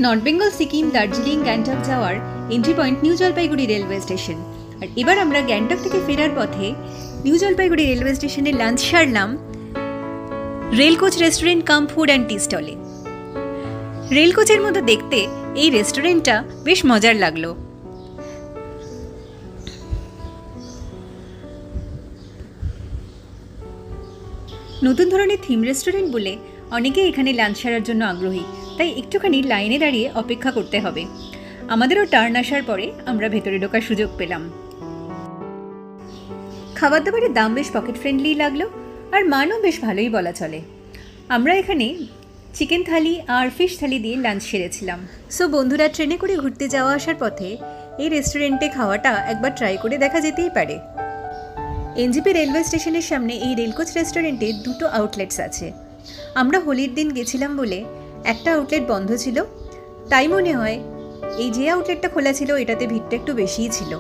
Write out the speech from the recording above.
North Bengal, Sikkim, Darjeeling, Gangtok যাওয়ার entry point new Jalpaiguri railway station. আর এবার আমরা গ্যাংটক থেকে ফেরার পথে নিউ জলপাইগুড়ি রেলওয়ে স্টেশনে লাঞ্চ সারলাম rail coach restaurant come food and tea স্টলে। রেল কোচের মতো দেখতে এই রেস্টুরেন্টটা বেশ মজার লাগলো। নতুন ধরনের থিম রেস্টুরেন্ট বলে অনেকেই এখানে লাঞ্চ সারার জন্য আগ্রহী, তাই একটুখানি লাইনে দাঁড়িয়ে অপেক্ষা করতে হবে। আমাদেরও টার্ন আসার পরে আমরা ভেতরে ঢোকার সুযোগ পেলাম। খাবার দাবারের দাম বেশ পকেট ফ্রেন্ডলি লাগলো, আর মানও বেশ ভালোই বলা চলে। আমরা এখানে চিকেন থালি আর ফিশ থালি দিয়ে লাঞ্চ সেরেছিলাম। সো বন্ধুরা, ট্রেনে করে ঘুরতে যাওয়া আসার পথে এই রেস্টুরেন্টে খাওয়াটা একবার ট্রাই করে দেখা যেতেই পারে। এনজেপি রেলওয়ে স্টেশনের সামনে এই রেলকোচ রেস্টুরেন্টে দুটো আউটলেটস আছে। আমরা হোলির দিন গেছিলাম বলে একটা আউটলেট বন্ধ ছিল, তাই মনে হয় এই যে আউটলেটটা খোলা ছিল এটাতে ভিড়টা একটু বেশিই ছিল।